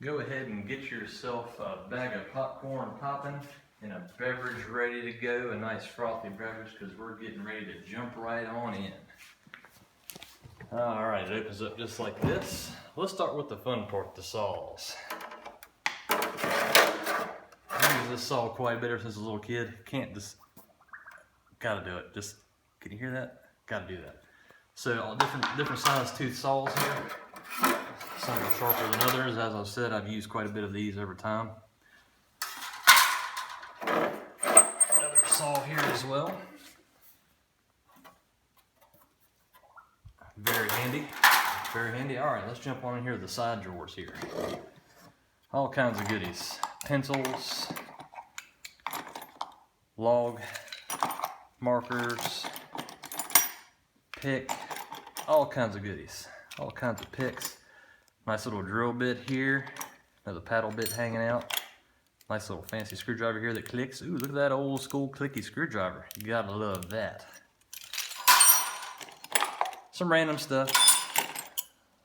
Go ahead and get yourself a bag of popcorn popping and a beverage ready to go, a nice frothy beverage, because we're getting ready to jump right on in. Alright, it opens up just like this. Let's start with the fun part, the saws. I've used this saw quite a bit ever since a little kid. Gotta do it. Can you hear that? Gotta do that. So all different size tooth saws here. Some are sharper than others. As I've said, I've used quite a bit of these over time. Another saw here as well. Very handy. Very handy. Alright, let's jump on in here to the side drawers here. All kinds of goodies. Pencils, log markers, pick, all kinds of goodies. All kinds of picks. Nice little drill bit here. Another paddle bit hanging out. Nice little fancy screwdriver here that clicks. Ooh, look at that old school clicky screwdriver. You gotta love that. Some random stuff.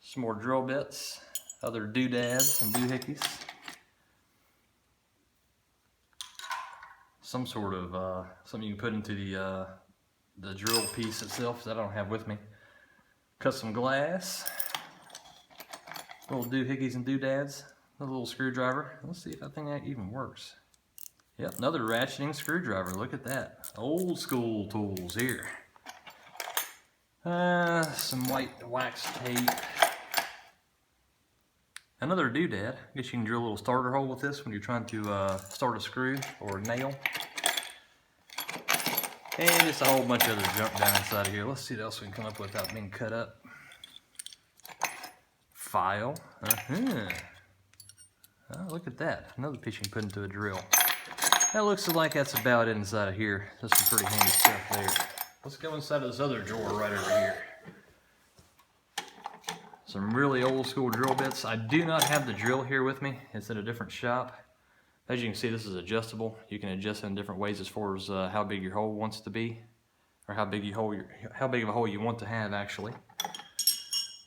Some more drill bits. Other doodads and doohickeys. Some sort of something you can put into the drill piece itself that I don't have with me. Cut some glass. Little doohickeys and doodads. A little screwdriver. Let's see if that thing even works. Yep, another ratcheting screwdriver. Look at that. Old school tools here. Some white wax tape. Another doodad. I guess you can drill a little starter hole with this when you're trying to start a screw or a nail. And just a whole bunch of other junk down inside of here. Let's see what else we can come up with without being cut up. File. Oh, look at that. Another piece you can put into a drill. That looks like that's about it inside of here. That's some pretty handy stuff there. Let's go inside of this other drawer right over here. Some really old school drill bits. I do not have the drill here with me. It's at a different shop. As you can see, this is adjustable. You can adjust it in different ways as far as how big your hole wants to be, or how big of a hole you want to have actually.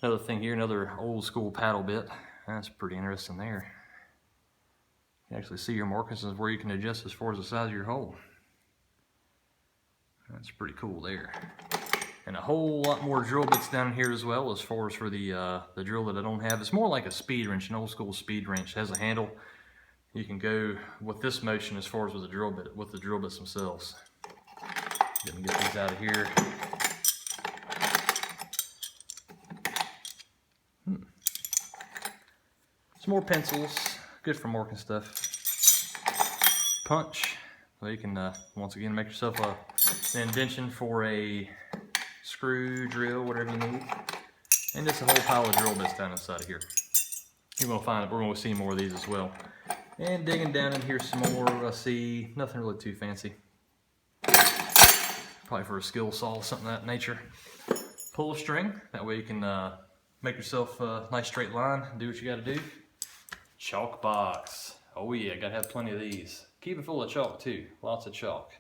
Another thing here, another old school paddle bit. That's pretty interesting there. You can actually see your markings of where you can adjust as far as the size of your hole. That's pretty cool there. And a whole lot more drill bits down here as well, as far as for the drill that I don't have. It's more like a speed wrench, an old school speed wrench. It has a handle. You can go with this motion as far as with the drill bits themselves. Get these out of here. Some more pencils, good for marking stuff. Punch, so you can once again make yourself an indentation for a screw, drill, whatever you need. And just a whole pile of drill bits down inside of here. You're gonna find it. We're gonna see more of these as well. And digging down in here some more, I see nothing really too fancy. Probably for a skill saw, something of that nature. Pull a string, that way you can make yourself a nice straight line and do what you gotta do. Chalk box. Oh yeah, gotta have plenty of these. Keep it full of chalk too, lots of chalk.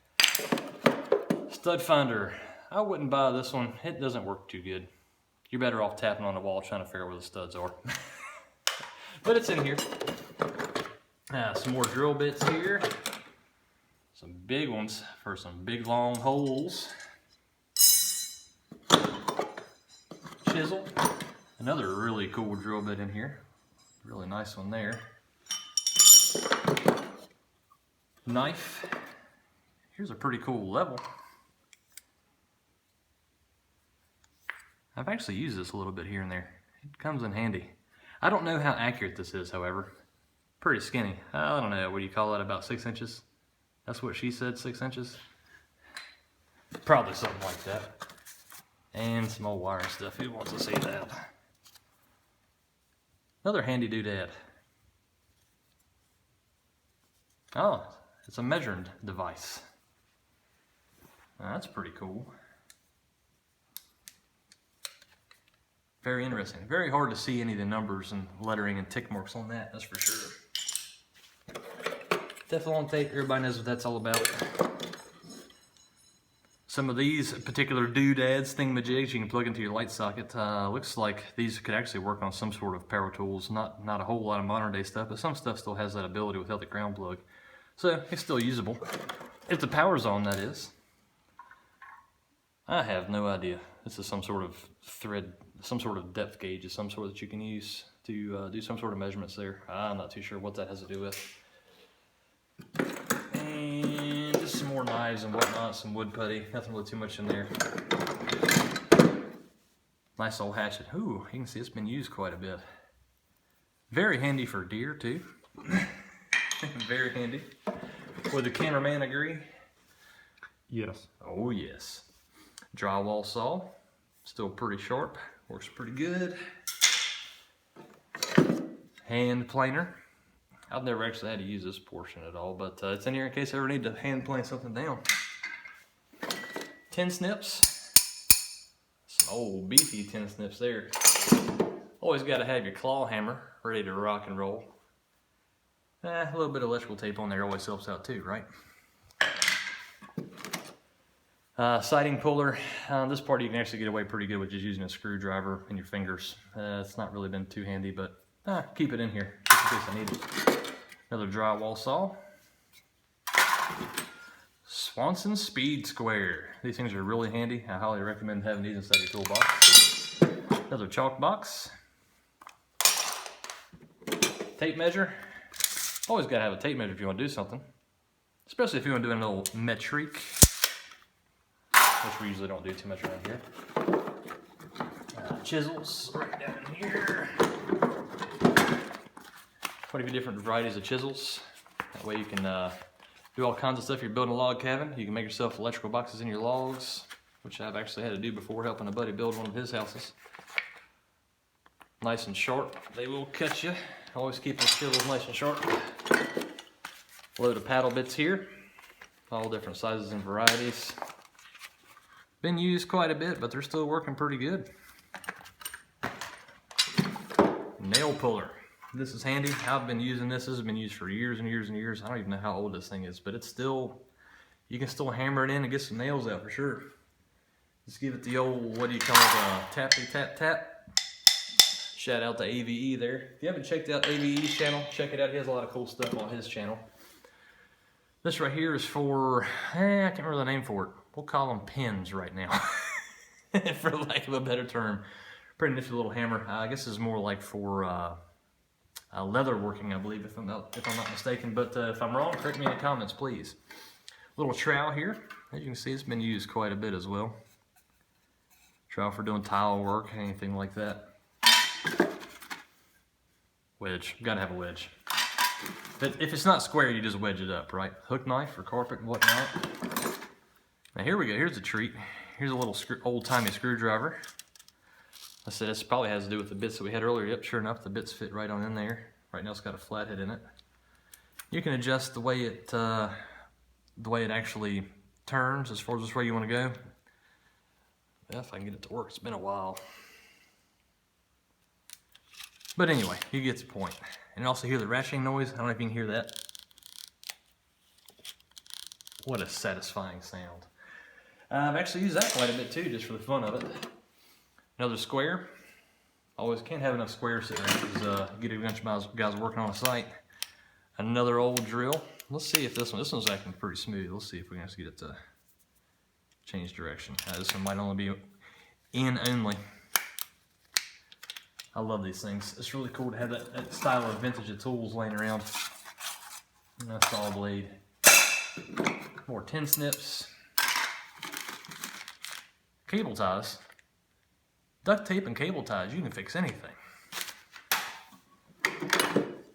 Stud finder. I wouldn't buy this one, it doesn't work too good. You're better off tapping on the wall trying to figure out where the studs are. But it's in here. Some more drill bits here. Some big ones for some big long holes. Chisel. Another really cool drill bit in here. Really nice one there. Knife. Here's a pretty cool level. I've actually used this a little bit here and there. It comes in handy. I don't know how accurate this is, however. Pretty skinny. I don't know, what do you call that, about 6 inches? That's what she said, 6 inches? Probably something like that. And some old wire and stuff, who wants to see that? Another handy doodad. Oh, it's a measuring device. Now, that's pretty cool. Very interesting. Very hard to see any of the numbers and lettering and tick marks on that, that's for sure. Teflon tape, everybody knows what that's all about. Some of these particular doodads, thingamajigs, you can plug into your light socket. Looks like these could actually work on some sort of power tools. Not a whole lot of modern day stuff, but some stuff still has that ability without the ground plug. So it's still usable. If the power's on, that is. I have no idea. This is some sort of thread, some sort of depth gauge of some sort that you can use to do some sort of measurements there. I'm not too sure what that has to do with. And just some more knives and whatnot, some wood putty, nothing really too much in there. Nice old hatchet. Ooh, you can see it's been used quite a bit. Very handy for deer too. Very handy. Would the cameraman agree? Yes. Oh yes. Drywall saw, still pretty sharp, works pretty good. Hand planer. I've never actually had to use this portion at all, but it's in here in case I ever need to hand plane something down. Tin snips. Some old beefy tin snips there. Always got to have your claw hammer ready to rock and roll. A little bit of electrical tape on there always helps out too, right? Siding puller. This part you can actually get away pretty good with just using a screwdriver and your fingers. It's not really been too handy, but keep it in here just in case I need it. Another drywall saw. Swanson Speed Square. These things are really handy. I highly recommend having these inside your toolbox. Another chalk box. Tape measure. Always got to have a tape measure if you want to do something. Especially if you want to do a little metric. Which we usually don't do too much around here. Chisels right down in here. Quite a few different varieties of chisels. That way you can do all kinds of stuff. You're building a log cabin. You can make yourself electrical boxes in your logs, which I've actually had to do before helping a buddy build one of his houses. Nice and sharp. They will cut you. Always keep the chisels nice and sharp. Load of paddle bits here. All different sizes and varieties. Been used quite a bit, but they're still working pretty good. Nail puller. This is handy. I've been using this. This has been used for years and years and years. I don't even know how old this thing is, but it's still, you can still hammer it in and get some nails out for sure. Just give it the old, what do you call it, tappy tap tap. Shout out to AVE there. If you haven't checked out AVE's channel, check it out. He has a lot of cool stuff on his channel. This right here is for, I can't remember the name for it. We'll call them pins right now, for lack of a better term. Pretty nifty little hammer. I guess this is more like for leather working, I believe, if I'm not mistaken. But if I'm wrong, correct me in the comments, please. Little trowel here. As you can see, it's been used quite a bit as well. Trowel for doing tile work, anything like that. Wedge. Gotta have a wedge. If it's not square, you just wedge it up, right? Hook knife for carpet and whatnot. Now here we go. Here's a treat. Here's a little old-timey screwdriver. I said this probably has to do with the bits that we had earlier. Yep, sure enough, the bits fit right on in there. Right now it's got a flathead in it. You can adjust the way it actually turns as far as which way you want to go. Yeah, if I can get it to work. It's been a while. But anyway, you get the point. And also hear the ratcheting noise. I don't know if you can hear that. What a satisfying sound. I've actually used that quite a bit too, just for the fun of it. Another square. Always can't have enough squares sitting around because get a bunch of guys working on a site. Another old drill. Let's see if this one's acting pretty smooth. Let's see if we can actually get it to change direction. This one might only be in only. I love these things. It's really cool to have that style of vintage of tools laying around. And a saw blade. More tin snips. Cable ties. Duct tape and cable ties, you can fix anything.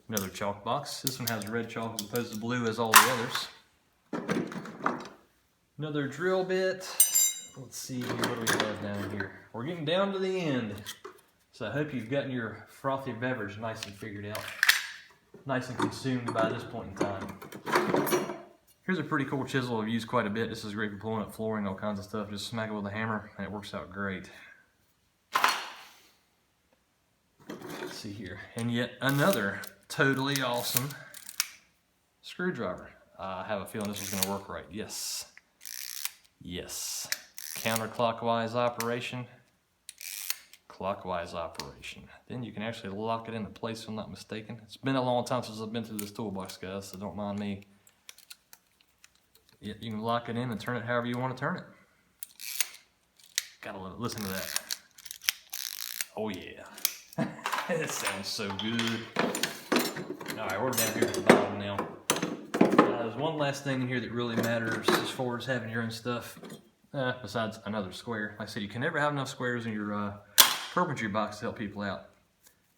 Another chalk box. This one has red chalk as opposed to blue as all the others. Another drill bit. Let's see here, what do we have down here? We're getting down to the end. So I hope you've gotten your frothy beverage nice and figured out. Nice and consumed by this point in time. Here's a pretty cool chisel I've used quite a bit. This is great for pulling up flooring, all kinds of stuff. Just smack it with a hammer and it works out great. Let's see here. And yet another totally awesome screwdriver. I have a feeling this is going to work right. Yes. Yes. Counterclockwise operation. Clockwise operation. Then you can actually lock it into place if I'm not mistaken. It's been a long time since I've been through this toolbox, guys, so don't mind me. Yeah, you can lock it in and turn it however you want to turn it. Gotta listen to that. Oh yeah. That sounds so good. Alright, we're down here at the bottom now. There's one last thing in here that really matters as far as having your own stuff. Besides another square. Like I said, you can never have enough squares in your carpentry box to help people out.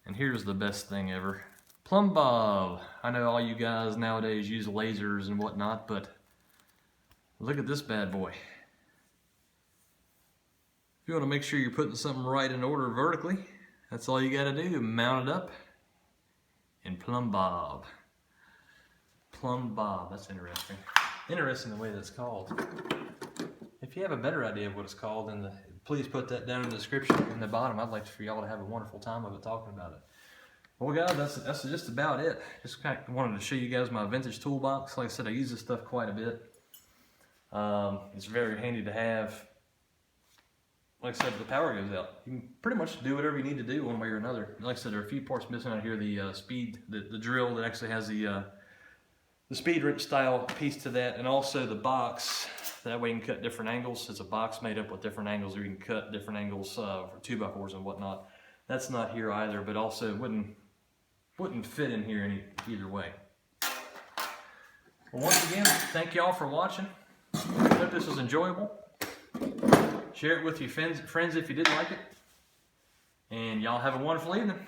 And here's the best thing ever. Plumb bob. I know all you guys nowadays use lasers and whatnot, but look at this bad boy. If you want to make sure you're putting something right in order vertically, that's all you got to do. Mount it up and plumb bob. Plumb bob. That's interesting. Interesting the way that's called. If you have a better idea of what it's called, then please put that down in the description in the bottom. I'd like for y'all to have a wonderful time of it talking about it. Well, guys, that's just about it. Just kind of wanted to show you guys my vintage toolbox. Like I said, I use this stuff quite a bit. It's very handy to have. Like I said, if the power goes out, you can pretty much do whatever you need to do one way or another. Like I said, there are a few parts missing out here. The the drill that actually has the speed wrench style piece to that, and also the box. That way you can cut different angles. It's a box made up with different angles, or you can cut different angles for 2x4s and whatnot. That's not here either, but also wouldn't fit in here either way. Well, once again, thank y'all for watching. Hope this was enjoyable. Share it with your friends if you did like it. And y'all have a wonderful evening.